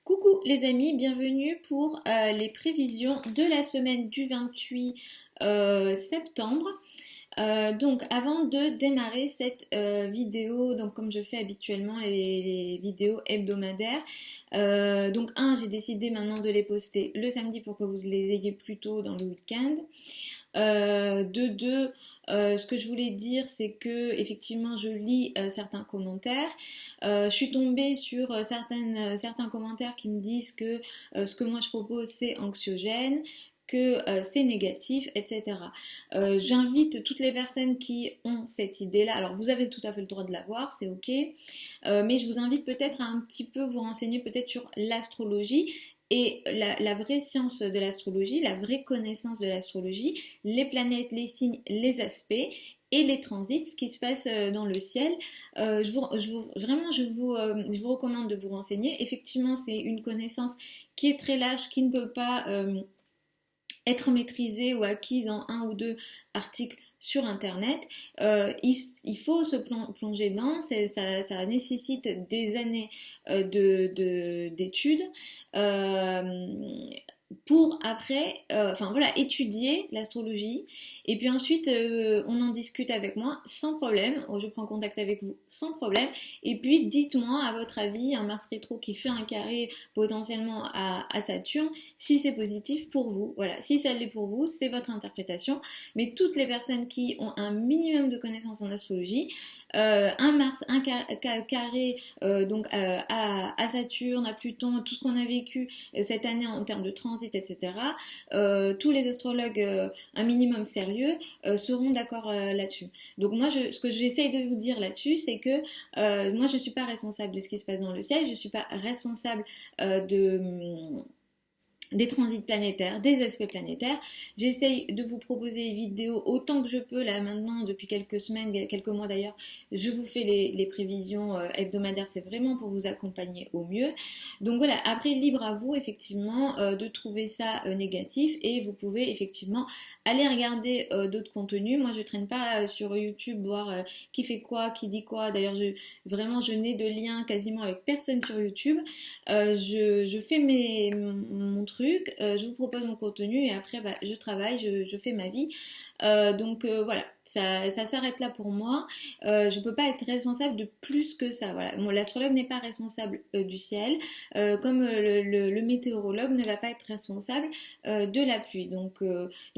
Coucou les amis, bienvenue pour les prévisions de la semaine du 28 septembre. Donc avant de démarrer cette vidéo, donc comme je fais habituellement les vidéos hebdomadaires, j'ai décidé maintenant de les poster le samedi pour que vous les ayez plus tôt dans le week-end. Ce que je voulais dire, c'est que effectivement, je lis certains commentaires. Je suis tombée sur certains commentaires qui me disent que ce que moi je propose, c'est anxiogène, que c'est négatif, etc. J'invite toutes les personnes qui ont cette idée-là. Alors, vous avez tout à fait le droit de l'avoir, c'est ok. Mais je vous invite peut-être à un petit peu vous renseigner peut-être sur l'astrologie et la vraie science de l'astrologie, la vraie connaissance de l'astrologie, les planètes, les signes, les aspects et les transits, ce qui se passe dans le ciel. Je vous recommande de vous renseigner. Effectivement, c'est une connaissance qui est très large, qui ne peut pas être maîtrisée ou acquise en un ou deux articles sur internet. Il faut se plonger dedans, ça nécessite des années d'études. Pour après, étudier l'astrologie. Et puis ensuite, on en discute avec moi sans problème. Je prends contact avec vous sans problème. Et puis, dites-moi, à votre avis, un Mars rétro qui fait un carré potentiellement à Saturne, si c'est positif pour vous. Voilà, si ça l'est pour vous, c'est votre interprétation. Mais toutes les personnes qui ont un minimum de connaissances en astrologie, un Mars, un carré à Saturne, à Pluton, tout ce qu'on a vécu cette année en termes de transit, etc. Tous les astrologues un minimum sérieux seront d'accord là-dessus. Donc moi, ce que j'essaye de vous dire là-dessus, c'est que moi, je ne suis pas responsable de ce qui se passe dans le ciel, je ne suis pas responsable des transits planétaires, des aspects planétaires. J'essaye de vous proposer des vidéos autant que je peux. Là maintenant, depuis quelques semaines, quelques mois d'ailleurs, je vous fais les prévisions hebdomadaires. C'est vraiment pour vous accompagner au mieux. Donc voilà, après libre à vous effectivement de trouver ça négatif, et vous pouvez effectivement aller regarder d'autres contenus. Moi je traîne pas sur YouTube voir qui fait quoi, qui dit quoi. D'ailleurs je n'ai de lien quasiment avec personne sur YouTube. Je fais mon truc, je vous propose mon contenu, et après je travaille, je fais ma vie. Voilà, ça s'arrête là pour moi. Je peux pas être responsable de plus que ça. Voilà. Bon, l'astrologue n'est pas responsable du ciel, comme le météorologue ne va pas être responsable de la pluie. Donc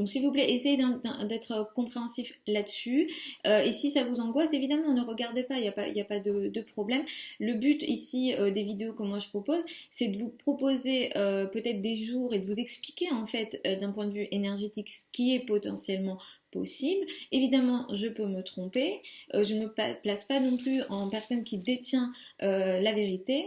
s'il vous plaît, essayez d'être compréhensif là-dessus. Et si ça vous angoisse, évidemment, ne regardez pas, il n'y a pas de problème. Le but ici des vidéos que moi je propose, c'est de vous proposer peut-être des jours et de vous expliquer en fait d'un point de vue énergétique ce qui est potentiellement possible. Évidemment, je peux me tromper. Je ne me place pas non plus en personne qui détient la vérité.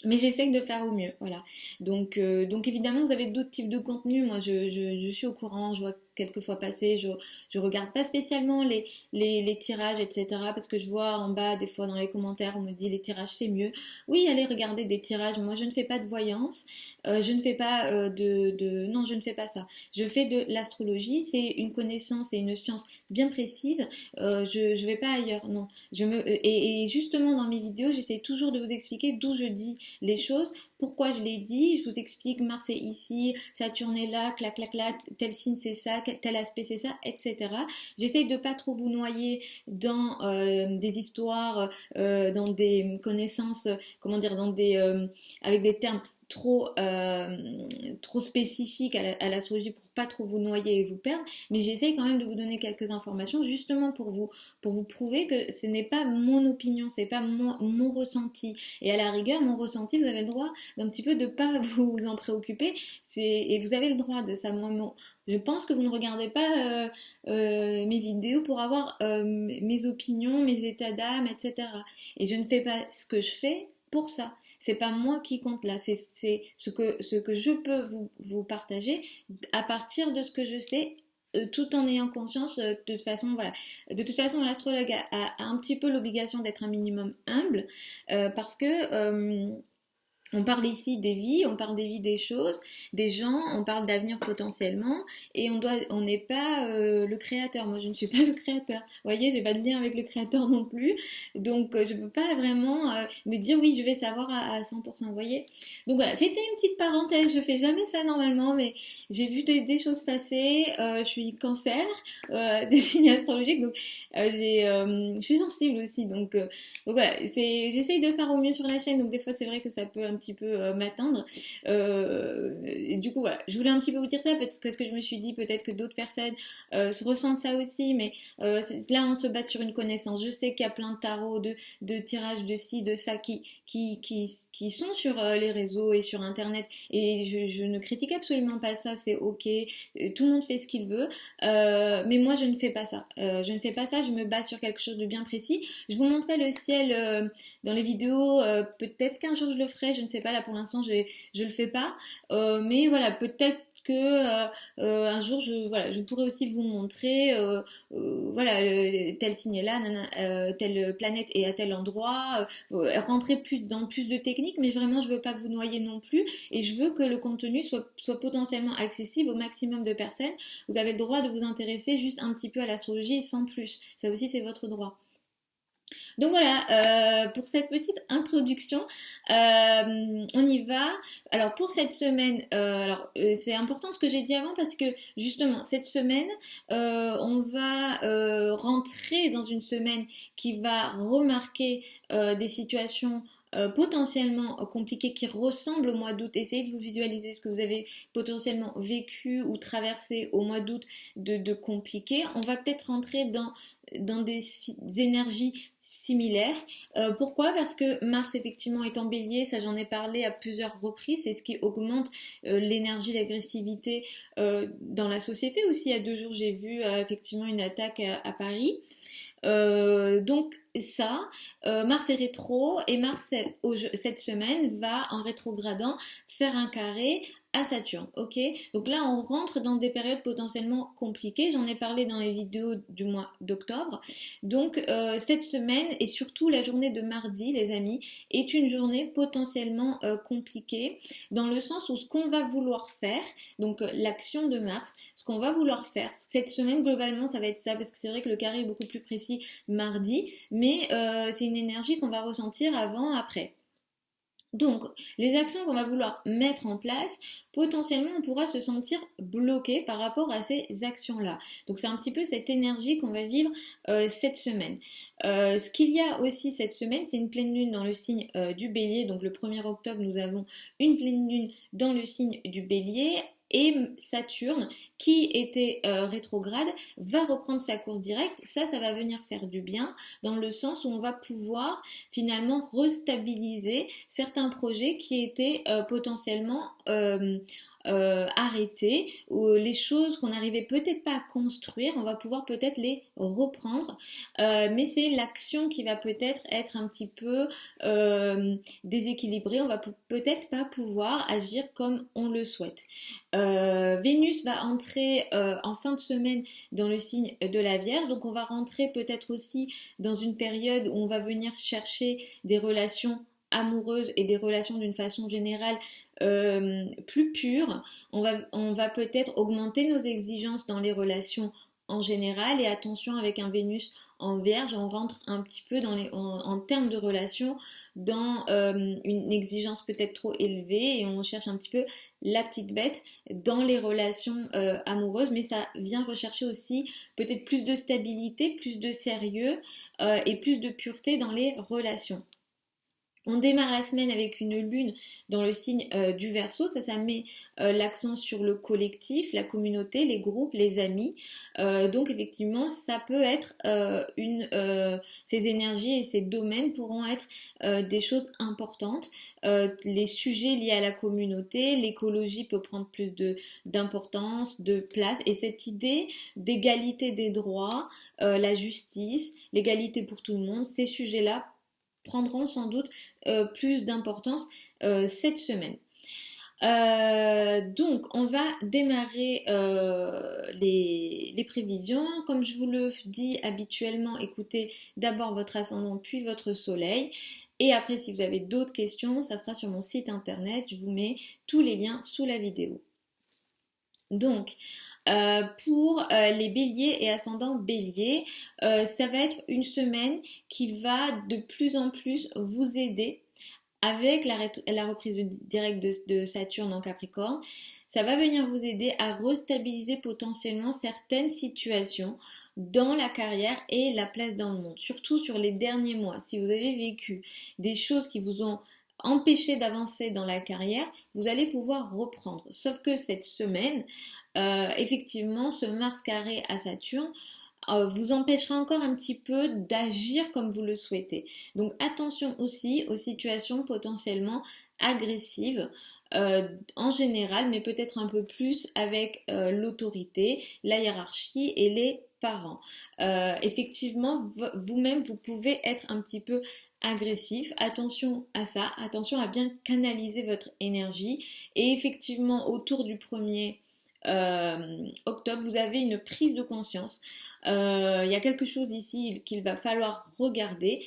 Mais j'essaie de faire au mieux, voilà. Donc évidemment, vous avez d'autres types de contenus. Moi, je suis au courant, je vois quelques fois passer, je regarde pas spécialement les tirages, etc. Parce que je vois en bas, des fois dans les commentaires, on me dit les tirages c'est mieux. Oui, allez regarder des tirages. Moi, je ne fais pas de voyance, je ne fais pas non, je ne fais pas ça. Je fais de l'astrologie, c'est une connaissance et une science bien précise. Je vais pas ailleurs, non. Et justement, dans mes vidéos, j'essaie toujours de vous expliquer d'où je dis les choses, pourquoi je l'ai dit, je vous explique Mars est ici, Saturne est là, clac clac clac, tel signe c'est ça, tel aspect c'est ça, etc. J'essaye de pas trop vous noyer dans des histoires, dans des connaissances, comment dire, avec des termes trop spécifique à l'astrologie pour pas trop vous noyer et vous perdre, mais j'essaye quand même de vous donner quelques informations justement pour vous prouver que ce n'est pas mon opinion, c'est pas mon ressenti, et à la rigueur mon ressenti vous avez le droit d'un petit peu de pas vous en préoccuper, et vous avez le droit de ça. Moi, je pense que vous ne regardez pas mes vidéos pour avoir mes opinions, mes états d'âme, etc. Et je ne fais pas ce que je fais pour ça. C'est pas moi qui compte là, c'est ce que je peux vous partager à partir de ce que je sais, tout en ayant conscience, de toute façon, voilà. De toute façon, l'astrologue a un petit peu l'obligation d'être un minimum humble, parce que On parle ici des vies, on parle des vies des choses, des gens, on parle d'avenir potentiellement, et on n'est pas le créateur. Moi, je ne suis pas le créateur. Vous voyez, j'ai pas de lien avec le créateur non plus, donc je peux pas vraiment me dire oui, je vais savoir à 100%. Vous voyez. Donc voilà, c'était une petite parenthèse. Je fais jamais ça normalement, mais j'ai vu des choses passer. Je suis cancer, des signes astrologiques, donc je suis sensible aussi, donc voilà, j'essaye de faire au mieux sur la chaîne, donc des fois c'est vrai que ça peut un petit peu m'atteindre. Du coup voilà, je voulais un petit peu vous dire ça parce que je me suis dit peut-être que d'autres personnes se ressentent ça aussi, mais là on se base sur une connaissance. Je sais qu'il y a plein de tarots, de tirages de ci, de ça qui sont sur les réseaux et sur internet, et je ne critique absolument pas ça, c'est ok, tout le monde fait ce qu'il veut, mais moi je ne fais pas ça. Je ne fais pas ça, je me base sur quelque chose de bien précis. Je vous montrerai le ciel dans les vidéos, peut-être qu'un jour je le ferai, je ne sais pas, là pour l'instant je le fais pas, mais voilà, peut-être que un jour voilà, je pourrais aussi vous montrer voilà, tel signe est là, telle planète est à tel endroit, rentrer dans plus de techniques, mais vraiment je veux pas vous noyer non plus, et je veux que le contenu soit potentiellement accessible au maximum de personnes. Vous avez le droit de vous intéresser juste un petit peu à l'astrologie et sans plus, ça aussi c'est votre droit. Donc voilà, pour cette petite introduction, on y va. Alors pour cette semaine, c'est important ce que j'ai dit avant parce que justement cette semaine, on va rentrer dans une semaine qui va remarquer des situations potentiellement compliquées qui ressemblent au mois d'août. Essayez de vous visualiser ce que vous avez potentiellement vécu ou traversé au mois d'août de compliqué. On va peut-être rentrer dans des énergies similaires. Pourquoi? Parce que Mars effectivement est en bélier, ça j'en ai parlé à plusieurs reprises, c'est ce qui augmente l'énergie, l'agressivité dans la société aussi. Il y a 2 jours j'ai vu effectivement une attaque à Paris. Donc ça, Mars est rétro, et Mars cette semaine va en rétrogradant faire un carré à Saturne, ok? Donc là on rentre dans des périodes potentiellement compliquées, j'en ai parlé dans les vidéos du mois d'octobre. Donc cette semaine et surtout la journée de mardi, les amis, est une journée potentiellement compliquée, dans le sens où ce qu'on va vouloir faire, donc l'action de Mars, ce qu'on va vouloir faire cette semaine globalement ça va être ça, parce que c'est vrai que le carré est beaucoup plus précis mardi, mais c'est une énergie qu'on va ressentir avant, après. Donc, les actions qu'on va vouloir mettre en place, potentiellement on pourra se sentir bloqué par rapport à ces actions-là. Donc c'est un petit peu cette énergie qu'on va vivre cette semaine. Ce qu'il y a aussi cette semaine, c'est une pleine lune dans le signe du Bélier. Donc le 1er octobre, nous avons une pleine lune dans le signe du Bélier. Et Saturne, qui était rétrograde, va reprendre sa course directe. Ça va venir faire du bien, dans le sens où on va pouvoir finalement restabiliser certains projets qui étaient potentiellement arrêtés, ou les choses qu'on n'arrivait peut-être pas à construire, on va pouvoir peut-être les reprendre, mais c'est l'action qui va peut-être être un petit peu déséquilibrée, on va peut-être pas pouvoir agir comme on le souhaite. Vénus va entrer en fin de semaine dans le signe de la Vierge, donc on va rentrer peut-être aussi dans une période où on va venir chercher des relations amoureuses et des relations d'une façon générale plus pures. On va peut-être augmenter nos exigences dans les relations en général, et attention, avec un Vénus en Vierge, on rentre un petit peu en termes de relations dans une exigence peut-être trop élevée, et on cherche un petit peu la petite bête dans les relations amoureuses, mais ça vient rechercher aussi peut-être plus de stabilité, plus de sérieux et plus de pureté dans les relations. On démarre la semaine avec une lune dans le signe du Verseau, ça met l'accent sur le collectif, la communauté, les groupes, les amis. Donc effectivement, ça peut être ces énergies et ces domaines pourront être des choses importantes. Les sujets liés à la communauté, l'écologie peut prendre plus d'importance, de place, et cette idée d'égalité des droits, la justice, l'égalité pour tout le monde, ces sujets-là prendront sans doute plus d'importance cette semaine. Donc on va démarrer les prévisions. Comme je vous le dis habituellement, écoutez d'abord votre ascendant puis votre soleil, Et après, si vous avez d'autres questions, ça sera sur mon site internet. Je vous mets tous les liens sous la vidéo. Donc, pour les béliers et ascendants béliers, ça va être une semaine qui va de plus en plus vous aider avec la reprise directe de Saturne en Capricorne. Ça va venir vous aider à restabiliser potentiellement certaines situations dans la carrière et la place dans le monde, surtout sur les derniers mois. Si vous avez vécu des choses qui vous ont empêché d'avancer dans la carrière, vous allez pouvoir reprendre. Sauf que cette semaine, effectivement, ce Mars carré à Saturne vous empêchera encore un petit peu d'agir comme vous le souhaitez. Donc attention aussi aux situations potentiellement agressives en général, mais peut-être un peu plus avec l'autorité, la hiérarchie et les parents. Effectivement, vous-même, vous pouvez être un petit peu agressif. Attention à ça, attention à bien canaliser votre énergie. Et effectivement, autour du 1er octobre, vous avez une prise de conscience. Il y a quelque chose ici qu'il va falloir regarder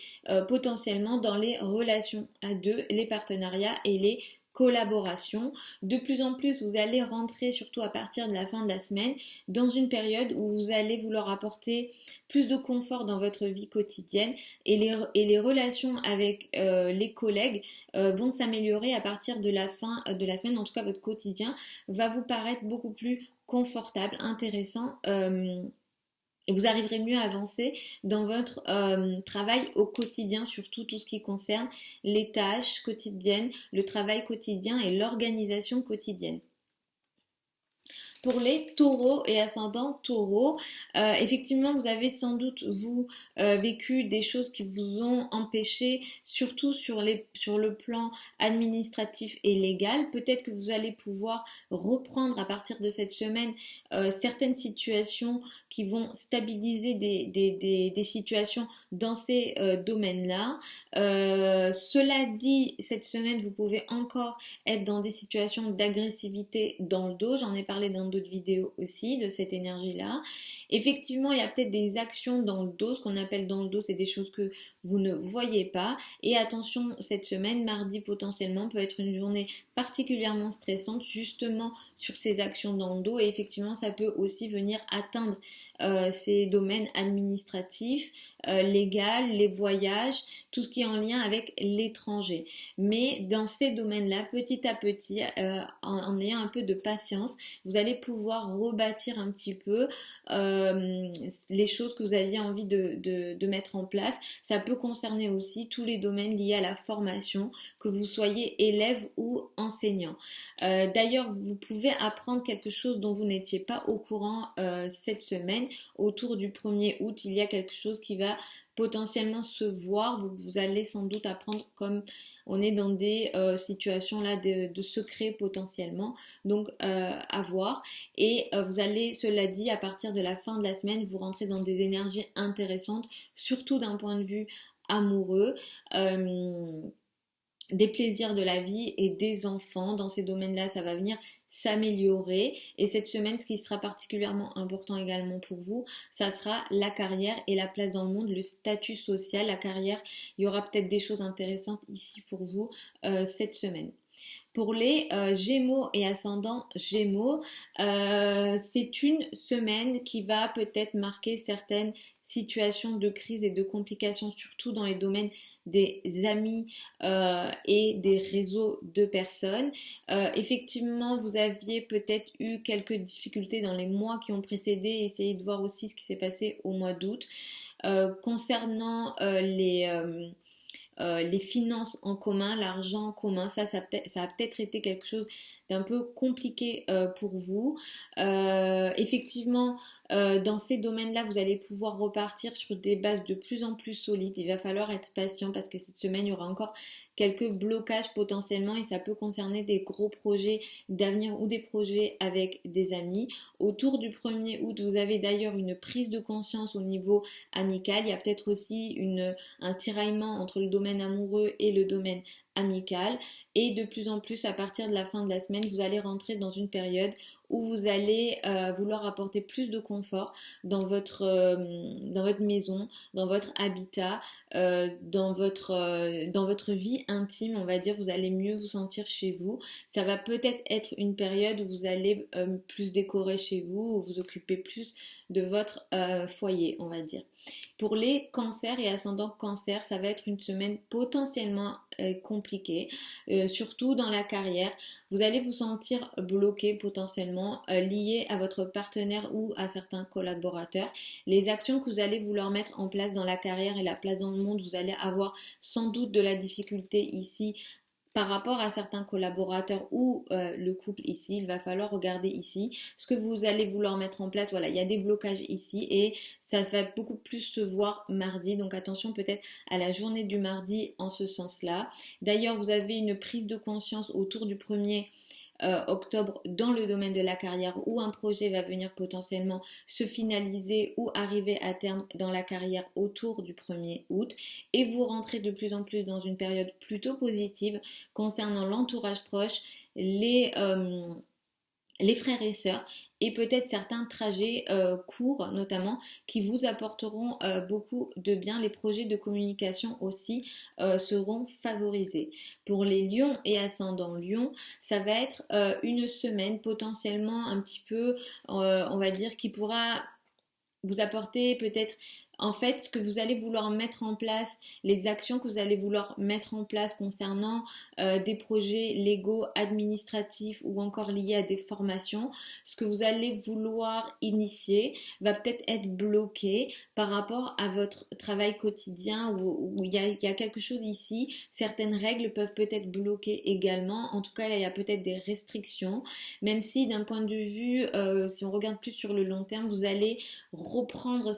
potentiellement dans les relations à deux, les partenariats et les collaborations. De plus en plus, vous allez rentrer, surtout à partir de la fin de la semaine, dans une période où vous allez vouloir apporter plus de confort dans votre vie quotidienne et les relations avec les collègues vont s'améliorer à partir de la fin de la semaine. En tout cas, votre quotidien va vous paraître beaucoup plus confortable, intéressant. Et vous arriverez mieux à avancer dans votre travail au quotidien, surtout tout ce qui concerne les tâches quotidiennes, le travail quotidien et l'organisation quotidienne. Pour les taureaux et ascendants taureaux, effectivement, vous avez sans doute, vous, vécu des choses qui vous ont empêché, surtout sur le plan administratif et légal. Peut-être que vous allez pouvoir reprendre à partir de cette semaine certaines situations qui vont stabiliser des situations dans ces domaines-là. Cela dit, cette semaine, vous pouvez encore être dans des situations d'agressivité dans le dos. J'en ai parlé dans d'autres vidéos aussi de cette énergie-là. Effectivement, il y a peut-être des actions dans le dos. Ce qu'on appelle dans le dos, c'est des choses que vous ne voyez pas. Et attention, cette semaine, mardi potentiellement, peut être une journée particulièrement stressante justement sur ces actions dans le dos. Et effectivement, ça peut aussi venir atteindre ces domaines administratifs, légal, les voyages, tout ce qui est en lien avec l'étranger. Mais dans ces domaines-là, petit à petit, en ayant un peu de patience, vous allez pouvoir rebâtir un petit peu les choses que vous aviez envie de mettre en place. Ça peut concerner aussi tous les domaines liés à la formation, que vous soyez élève ou enseignant. D'ailleurs, vous pouvez apprendre quelque chose dont vous n'étiez pas au courant cette semaine. Autour du 1er août, il y a quelque chose qui va potentiellement se voir. Vous allez sans doute apprendre comme on est dans des situations là de secret potentiellement, donc à voir. Et vous allez, cela dit, à partir de la fin de la semaine, vous rentrez dans des énergies intéressantes, surtout d'un point de vue amoureux. Des plaisirs de la vie et des enfants. Dans ces domaines-là, ça va venir s'améliorer. Et cette semaine, ce qui sera particulièrement important également pour vous, ça sera la carrière et la place dans le monde, le statut social, la carrière. Il y aura peut-être des choses intéressantes ici pour vous cette semaine. Pour les Gémeaux et ascendants Gémeaux, c'est une semaine qui va peut-être marquer certaines situations de crise et de complications, surtout dans les domaines des amis et des réseaux de personnes. Effectivement, vous aviez peut-être eu quelques difficultés dans les mois qui ont précédé. Essayez de voir aussi ce qui s'est passé au mois d'août. Concernant les finances en commun, l'argent en commun, ça a peut-être été quelque chose d'un peu compliqué pour vous. Effectivement, dans ces domaines-là, vous allez pouvoir repartir sur des bases de plus en plus solides. Il va falloir être patient parce que cette semaine, il y aura encore quelques blocages potentiellement et ça peut concerner des gros projets d'avenir ou des projets avec des amis. Autour du 1er août, vous avez d'ailleurs une prise de conscience au niveau amical. Il y a peut-être aussi un tiraillement entre le domaine amoureux et le domaine amical. Et de plus en plus, à partir de la fin de la semaine, vous allez rentrer dans une période où vous allez vouloir apporter plus de confort dans votre maison, dans votre habitat, dans votre vie intime, on va dire, vous allez mieux vous sentir chez vous. Ça va peut-être être une période où vous allez plus décorer chez vous, où vous occupez plus de votre foyer, on va dire. Pour les cancers et ascendants cancer, ça va être une semaine potentiellement compliquée, surtout dans la carrière. Vous allez vous sentir bloqué potentiellement, lié à votre partenaire ou à certains collaborateurs. Les actions que vous allez vouloir mettre en place dans la carrière et la place dans le monde, vous allez avoir sans doute de la difficulté ici par rapport à certains collaborateurs ou le couple ici, il va falloir regarder ici ce que vous allez vouloir mettre en place. Voilà, il y a des blocages ici et ça va beaucoup plus se voir mardi. Donc attention peut-être à la journée du mardi en ce sens-là. D'ailleurs, vous avez une prise de conscience autour du 1er octobre dans le domaine de la carrière où un projet va venir potentiellement se finaliser ou arriver à terme dans la carrière autour du 1er août et vous rentrez de plus en plus dans une période plutôt positive concernant l'entourage proche, les frères et sœurs et peut-être certains trajets courts notamment qui vous apporteront beaucoup de bien. Les projets de communication aussi seront favorisés. Pour les lions et ascendants lion, ça va être une semaine potentiellement un petit peu, on va dire, qui pourra vous apporter peut-être en fait ce que vous allez vouloir mettre en place, les actions que vous allez vouloir mettre en place concernant des projets légaux, administratifs ou encore liés à des formations, ce que vous allez vouloir initier va peut-être être bloqué par rapport à votre travail quotidien où il y a quelque chose ici, certaines règles peuvent peut-être bloquer également, en tout cas il y a peut-être des restrictions, même si d'un point de vue, si on regarde plus sur le long terme, vous allez reprendre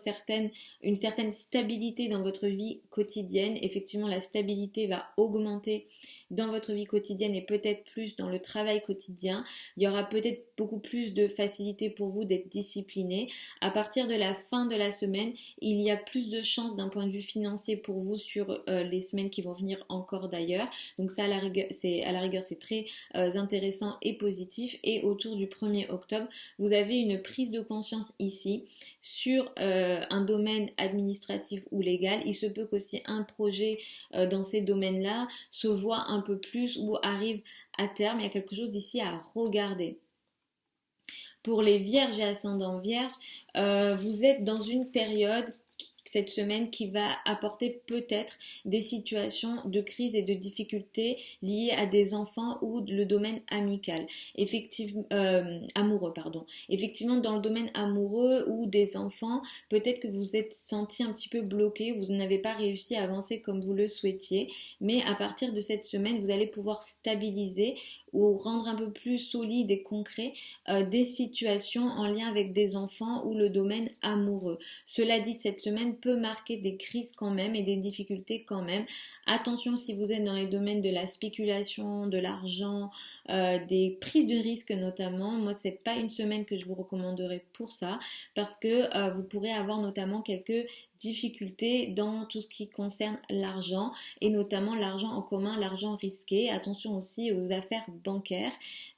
une certaine stabilité dans votre vie quotidienne. Effectivement, la stabilité va augmenter dans votre vie quotidienne et peut-être plus dans le travail quotidien. Il y aura peut-être beaucoup plus de facilité pour vous d'être discipliné. À partir de la fin de la semaine, il y a plus de chances d'un point de vue financier pour vous sur les semaines qui vont venir encore d'ailleurs. Donc ça, à la rigueur, c'est très intéressant et positif. Et autour du 1er octobre, vous avez une prise de conscience ici sur un domaine administratif ou légal. Il se peut qu'aussi un projet dans ces domaines-là se voit un peu plus ou arrive à terme. Il y a quelque chose ici à regarder. Pour les vierges et ascendants vierges, vous êtes dans une période cette semaine qui va apporter peut-être des situations de crise et de difficultés liées à des enfants ou le domaine amical, amoureux, pardon. Effectivement, dans le domaine amoureux ou des enfants, peut-être que vous vous êtes senti un petit peu bloqué, vous n'avez pas réussi à avancer comme vous le souhaitiez, mais à partir de cette semaine, vous allez pouvoir stabiliser ou rendre un peu plus solide et concret des situations en lien avec des enfants ou le domaine amoureux. Cela dit, cette semaine peut marquer des crises quand même et des difficultés quand même. Attention si vous êtes dans les domaines de la spéculation, de l'argent, des prises de risques notamment. Moi, c'est pas une semaine que je vous recommanderais pour ça parce que vous pourrez avoir notamment quelques difficultés dans tout ce qui concerne l'argent et notamment l'argent en commun, l'argent risqué. Attention aussi aux affaires bancaires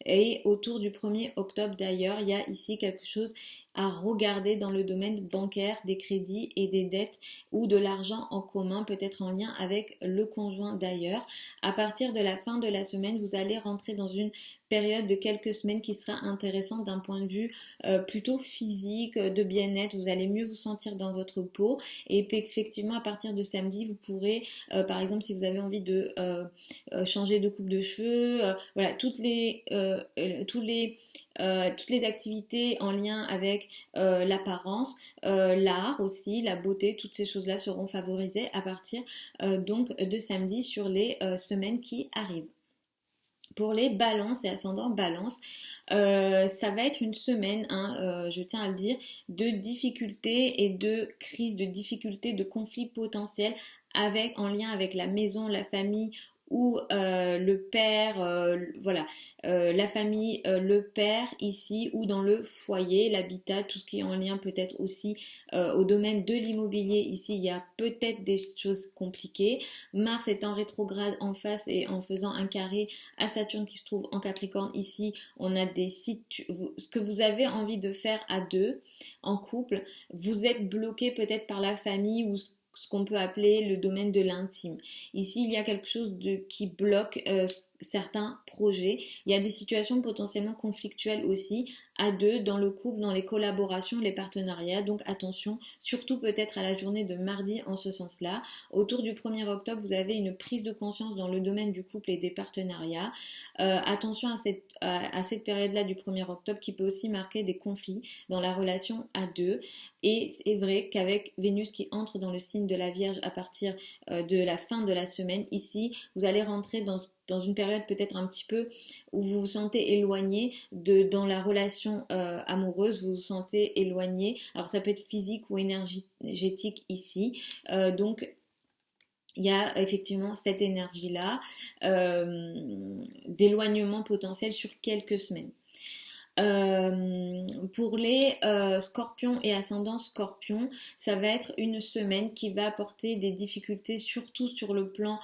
et autour du 1er octobre d'ailleurs, il y a ici quelque chose à regarder dans le domaine bancaire, des crédits et des dettes ou de l'argent en commun, peut-être en lien avec le conjoint d'ailleurs. À partir de la fin de la semaine, vous allez rentrer dans une période de quelques semaines qui sera intéressante d'un point de vue plutôt physique, de bien-être. Vous allez mieux vous sentir dans votre peau et effectivement à partir de samedi, vous pourrez, par exemple si vous avez envie de changer de coupe de cheveux, voilà, toutes les activités en lien avec l'apparence, l'art aussi, la beauté, toutes ces choses-là seront favorisées à partir donc de samedi sur les semaines qui arrivent. Pour les balances et ascendants balance, ça va être une semaine, je tiens à le dire, de difficultés et de crises, de difficultés, de conflits potentiels en lien avec la maison, la famille ou le père, voilà, la famille, le père ici, ou dans le foyer, l'habitat, tout ce qui est en lien peut-être aussi au domaine de l'immobilier. Ici, il y a peut-être des choses compliquées. Mars est en rétrograde en face et en faisant un carré à Saturne qui se trouve en Capricorne. Ici, on a des sites, ce que vous avez envie de faire à deux, en couple, vous êtes bloqué peut-être par la famille ou ce qu'on peut appeler le domaine de l'intime. Ici, il y a quelque chose qui bloque certains projets. Il y a des situations potentiellement conflictuelles aussi à deux, dans le couple, dans les collaborations, les partenariats. Donc attention, surtout peut-être à la journée de mardi en ce sens-là. Autour du 1er octobre, vous avez une prise de conscience dans le domaine du couple et des partenariats. Attention à cette période-là du 1er octobre qui peut aussi marquer des conflits dans la relation à deux. Et c'est vrai qu'avec Vénus qui entre dans le signe de la Vierge à partir de la fin de la semaine, ici, vous allez rentrer dans une période peut-être un petit peu où vous vous sentez éloigné dans la relation amoureuse, vous vous sentez éloigné. Alors ça peut être physique ou énergétique ici. Donc il y a effectivement cette énergie-là d'éloignement potentiel sur quelques semaines. Pour les scorpions et ascendants scorpions, ça va être une semaine qui va apporter des difficultés, surtout sur le plan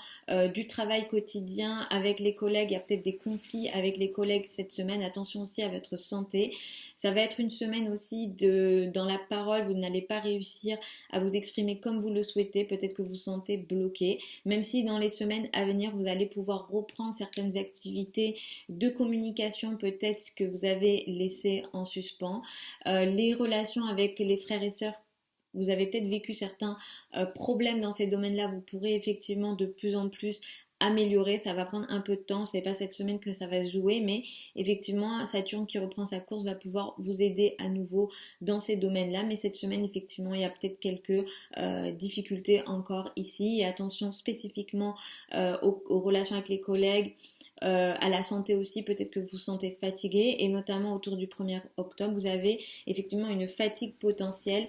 du travail quotidien avec les collègues. Il y a peut-être des conflits avec les collègues cette semaine. Attention aussi à votre santé. Ça va être une semaine aussi dans la parole, vous n'allez pas réussir à vous exprimer comme vous le souhaitez. Peut-être que vous vous sentez bloqué, même si dans les semaines à venir, vous allez pouvoir reprendre certaines activités de communication, peut-être que vous avez laissé en suspens. Les relations avec les frères et sœurs, vous avez peut-être vécu certains problèmes dans ces domaines-là, vous pourrez effectivement de plus en plus améliorer, ça va prendre un peu de temps, c'est pas cette semaine que ça va se jouer, mais effectivement Saturne qui reprend sa course va pouvoir vous aider à nouveau dans ces domaines-là, mais cette semaine effectivement il y a peut-être quelques difficultés encore ici, et attention spécifiquement aux relations avec les collègues, à la santé aussi, peut-être que vous vous sentez fatigué, et notamment autour du 1er octobre, vous avez effectivement une fatigue potentielle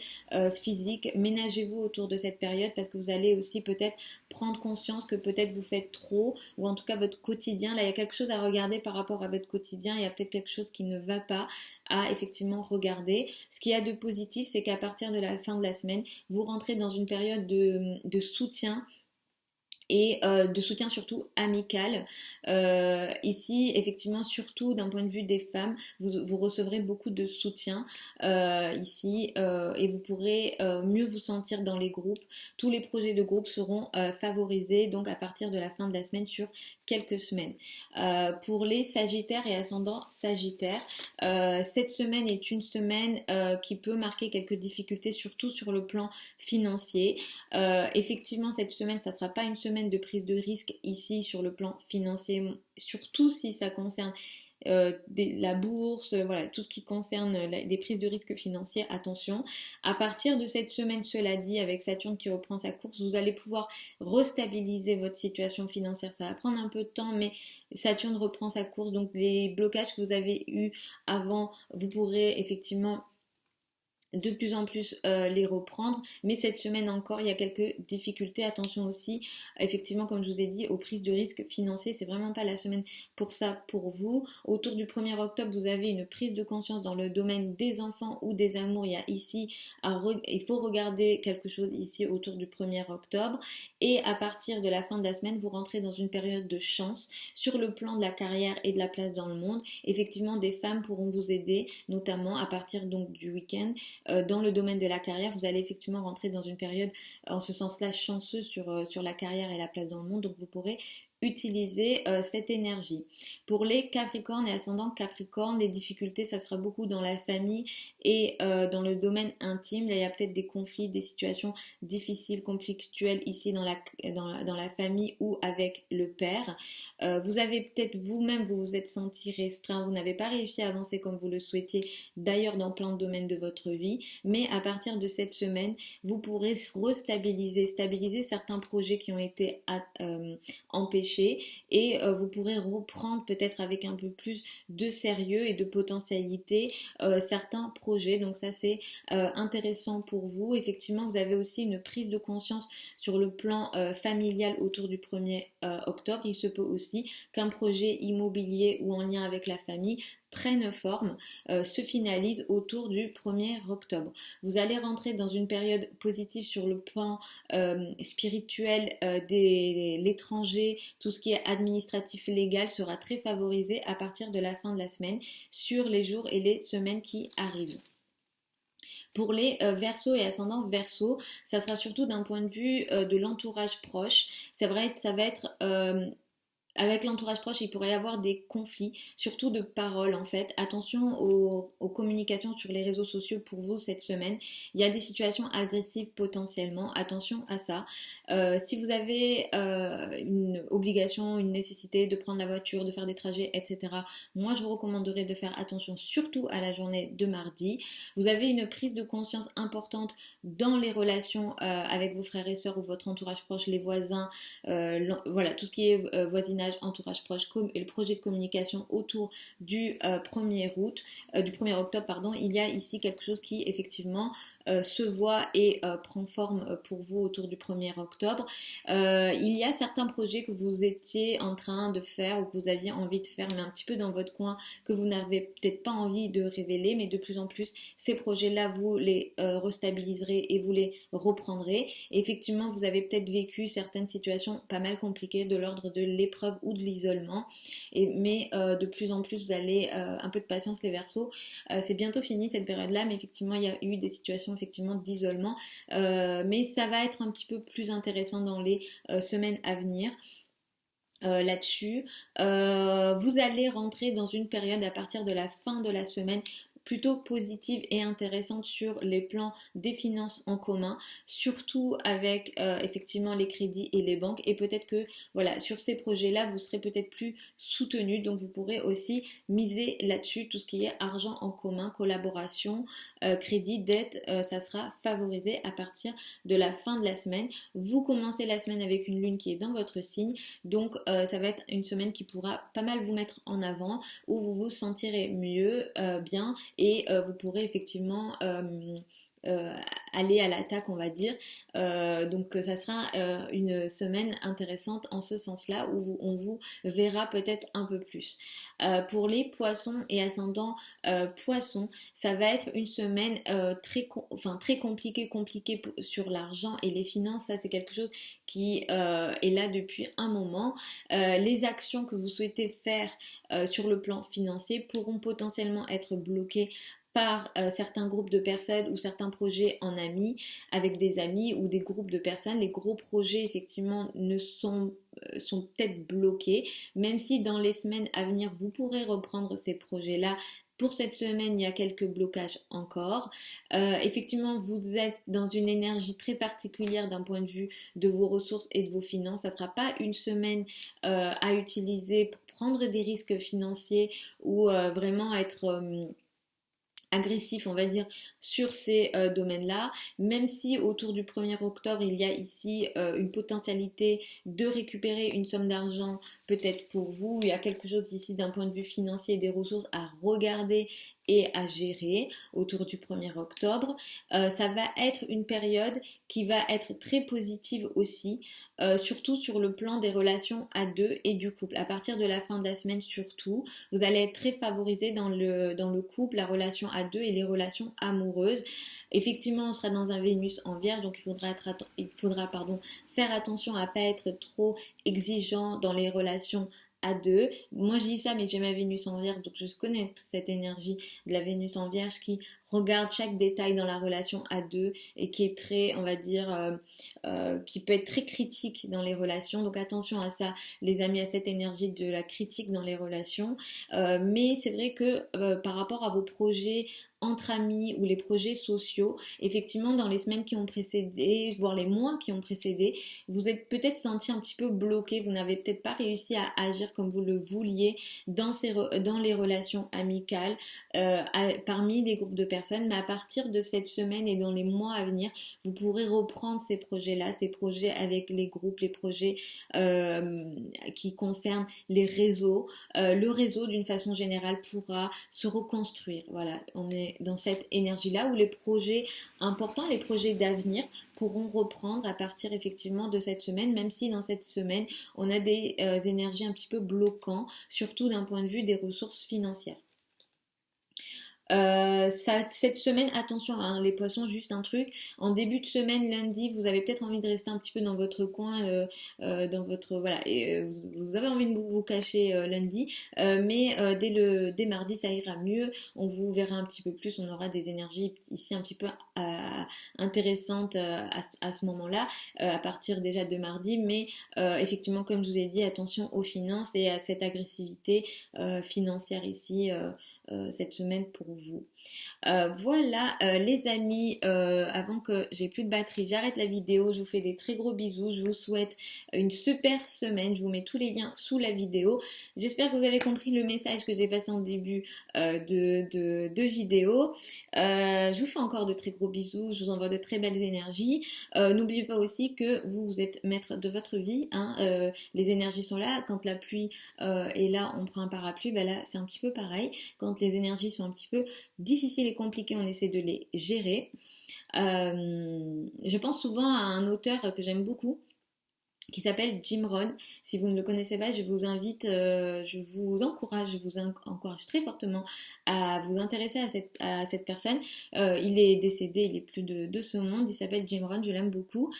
physique. Ménagez-vous autour de cette période parce que vous allez aussi peut-être prendre conscience que peut-être vous faites trop, ou en tout cas votre quotidien, là il y a quelque chose à regarder par rapport à votre quotidien, il y a peut-être quelque chose qui ne va pas à effectivement regarder. Ce qu'il y a de positif, c'est qu'à partir de la fin de la semaine, vous rentrez dans une période de soutien, et de soutien surtout amical. Ici, effectivement, surtout d'un point de vue des femmes, vous recevrez beaucoup de soutien ici, et vous pourrez mieux vous sentir dans les groupes. Tous les projets de groupe seront favorisés donc à partir de la fin de la semaine sur quelques semaines. Pour les Sagittaires et ascendants Sagittaires, cette semaine est une semaine qui peut marquer quelques difficultés, surtout sur le plan financier. Effectivement, cette semaine, ça ne sera pas une semaine de prise de risque ici sur le plan financier, surtout si ça concerne la bourse, voilà, tout ce qui concerne des prises de risque financiers. Attention, à partir de cette semaine, cela dit, avec Saturne qui reprend sa course, vous allez pouvoir restabiliser votre situation financière. Ça va prendre un peu de temps, mais Saturne reprend sa course, donc les blocages que vous avez eus avant, vous pourrez effectivement de plus en plus les reprendre, mais cette semaine encore il y a quelques difficultés. Attention aussi effectivement, comme je vous ai dit, aux prises de risques financiers, c'est vraiment pas la semaine pour ça pour vous. Autour du 1er octobre, vous avez une prise de conscience dans le domaine des enfants ou des amours. Il y a ici il faut regarder quelque chose ici autour du 1er octobre, et à partir de la fin de la semaine, vous rentrez dans une période de chance sur le plan de la carrière et de la place dans le monde. Effectivement, des femmes pourront vous aider, notamment à partir donc du week-end. Dans le domaine de la carrière, vous allez effectivement rentrer dans une période en ce sens-là chanceuse sur la carrière et la place dans le monde, donc vous pourrez utiliser cette énergie. Pour les Capricornes et ascendants Capricorne, les difficultés, ça sera beaucoup dans la famille et dans le domaine intime. Là, il y a peut-être des conflits, des situations difficiles, conflictuelles ici dans la famille ou avec le père. Vous avez peut-être vous-même, vous vous êtes senti restreint, vous n'avez pas réussi à avancer comme vous le souhaitiez, d'ailleurs dans plein de domaines de votre vie, mais à partir de cette semaine, vous pourrez stabiliser certains projets qui ont été empêchés sécher et vous pourrez reprendre peut-être avec un peu plus de sérieux et de potentialité certains projets. Donc ça c'est intéressant pour vous. Effectivement, vous avez aussi une prise de conscience sur le plan familial autour du 1er octobre. Il se peut aussi qu'un projet immobilier ou en lien avec la famille prenne forme, se finalise autour du 1er octobre. Vous allez rentrer dans une période positive sur le plan spirituel de l'étranger, tout ce qui est administratif légal sera très favorisé à partir de la fin de la semaine sur les jours et les semaines qui arrivent. Pour les Verseaux et ascendants Verseaux, ça sera surtout d'un point de vue de l'entourage proche. C'est vrai que ça va être avec l'entourage proche, il pourrait y avoir des conflits, surtout de paroles en fait. Attention aux communications sur les réseaux sociaux pour vous cette semaine. Il y a des situations agressives potentiellement, attention à ça. Si vous avez une obligation, une nécessité de prendre la voiture, de faire des trajets, etc., moi je vous recommanderais de faire attention surtout à la journée de mardi. Vous avez une prise de conscience importante dans les relations avec vos frères et sœurs ou votre entourage proche, les voisins, voilà, tout ce qui est voisinage, entourage proche et le projet de communication autour du 1er octobre, pardon, il y a ici quelque chose qui effectivement se voit et prend forme pour vous autour du 1er octobre. Il y a certains projets que vous étiez en train de faire ou que vous aviez envie de faire, mais un petit peu dans votre coin, que vous n'avez peut-être pas envie de révéler, mais de plus en plus, ces projets-là, vous les restabiliserez et vous les reprendrez. Et effectivement, vous avez peut-être vécu certaines situations pas mal compliquées de l'ordre de l'épreuve ou de l'isolement, mais de plus en plus, vous allez un peu de patience les Verseaux. C'est bientôt fini cette période-là, mais effectivement, il y a eu des situations effectivement d'isolement, mais ça va être un petit peu plus intéressant dans les semaines à venir. Là-dessus, vous allez rentrer dans une période à partir de la fin de la semaine plutôt positive et intéressante sur les plans des finances en commun, surtout avec effectivement les crédits et les banques, et peut-être que voilà, sur ces projets-là, vous serez peut-être plus soutenu, donc vous pourrez aussi miser là-dessus, tout ce qui est argent en commun, collaboration, crédit, dette, ça sera favorisé à partir de la fin de la semaine. Vous commencez la semaine avec une lune qui est dans votre signe, donc ça va être une semaine qui pourra pas mal vous mettre en avant, où vous vous sentirez mieux, bien, et vous pourrez effectivement aller à l'attaque, on va dire. Donc ça sera une semaine intéressante en ce sens-là, où on vous verra peut-être un peu plus. Pour les poissons et ascendants poissons, ça va être une semaine très compliquée sur l'argent et les finances. Ça, c'est quelque chose qui est là depuis un moment. Les actions que vous souhaitez faire sur le plan financier pourront potentiellement être bloquées par certains groupes de personnes ou certains projets en amis, avec des amis ou des groupes de personnes. Les gros projets effectivement sont peut-être bloqués, même si dans les semaines à venir vous pourrez reprendre ces projets-là. Pour cette semaine, il y a quelques blocages encore. Effectivement, vous êtes dans une énergie très particulière d'un point de vue de vos ressources et de vos finances. Ça ne sera pas une semaine à utiliser pour prendre des risques financiers ou vraiment être agressif, on va dire, sur ces domaines-là, même si autour du 1er octobre, il y a ici une potentialité de récupérer une somme d'argent peut-être pour vous. Il y a quelque chose ici d'un point de vue financier et des ressources à regarder et à gérer autour du 1er octobre. Ça va être une période qui va être très positive aussi, surtout sur le plan des relations à deux et du couple. À partir de la fin de la semaine surtout, vous allez être très favorisé dans le couple, la relation à deux et les relations amoureuses. Effectivement, on sera dans un Vénus en Vierge, donc il faudra faire attention à ne pas être trop exigeant dans les relations à deux. Moi je dis ça, mais j'ai ma Vénus en Vierge, donc je connais cette énergie de la Vénus en Vierge qui regarde chaque détail dans la relation à deux et qui est très, on va dire, qui peut être très critique dans les relations. Donc attention à ça, les amis, à cette énergie de la critique dans les relations. Mais c'est vrai que par rapport à vos projets entre amis ou les projets sociaux, effectivement dans les semaines qui ont précédé, voire les mois qui ont précédé, vous êtes peut-être senti un petit peu bloqué, vous n'avez peut-être pas réussi à agir comme vous le vouliez dans les relations amicales, parmi des groupes de personnes, mais à partir de cette semaine et dans les mois à venir, vous pourrez reprendre ces projets-là projets-là, ces projets avec les groupes, les projets qui concernent les réseaux. Le réseau, d'une façon générale, pourra se reconstruire. Voilà, on est dans cette énergie-là où les projets importants, les projets d'avenir pourront reprendre à partir effectivement de cette semaine, même si dans cette semaine, on a des énergies un petit peu bloquantes, surtout d'un point de vue des ressources financières. Cette semaine, attention, hein, les poissons, juste un truc. En début de semaine, lundi, vous avez peut-être envie de rester un petit peu dans votre coin, dans votre voilà, et vous avez envie de vous cacher lundi, mais dès mardi, ça ira mieux. On vous verra un petit peu plus. On aura des énergies ici un petit peu intéressantes à ce moment-là, à partir déjà de mardi. Mais effectivement, comme je vous ai dit, attention aux finances et à cette agressivité financière ici. Cette semaine pour vous. Voilà les amis, avant que j'ai plus de batterie, j'arrête la vidéo, je vous fais des très gros bisous, je vous souhaite une super semaine, je vous mets tous les liens sous la vidéo. J'espère que vous avez compris le message que j'ai passé en début de vidéo. Je vous fais encore de très gros bisous, je vous envoie de très belles énergies. N'oubliez pas aussi que vous êtes maître de votre vie, hein, les énergies sont là, quand la pluie est là, on prend un parapluie, ben là c'est un petit peu pareil, quand les énergies sont un petit peu difficiles et compliquées, on essaie de les gérer. Je pense souvent à un auteur que j'aime beaucoup qui s'appelle Jim Rohn. Si vous ne le connaissez pas, je vous invite, je vous encourage très fortement à vous intéresser à cette personne. Il est décédé, il est plus de ce monde, il s'appelle Jim Rohn, je l'aime beaucoup,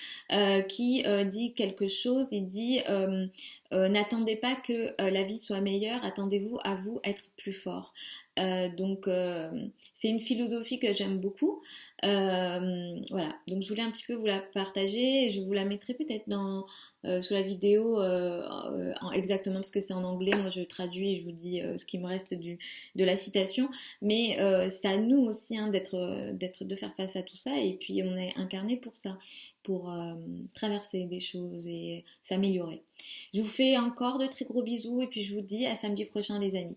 qui dit quelque chose, il dit n'attendez pas que la vie soit meilleure, attendez-vous à vous être plus fort. Donc c'est une philosophie que j'aime beaucoup. Voilà, donc je voulais un petit peu vous la partager. Je vous la mettrai peut-être sous la vidéo exactement parce que c'est en anglais. Moi je traduis et je vous dis ce qui me reste de la citation. Mais c'est à nous aussi hein, de faire face à tout ça. Et puis on est incarné pour ça, pour traverser des choses et s'améliorer. Je vous fais encore de très gros bisous et puis je vous dis à samedi prochain les amis.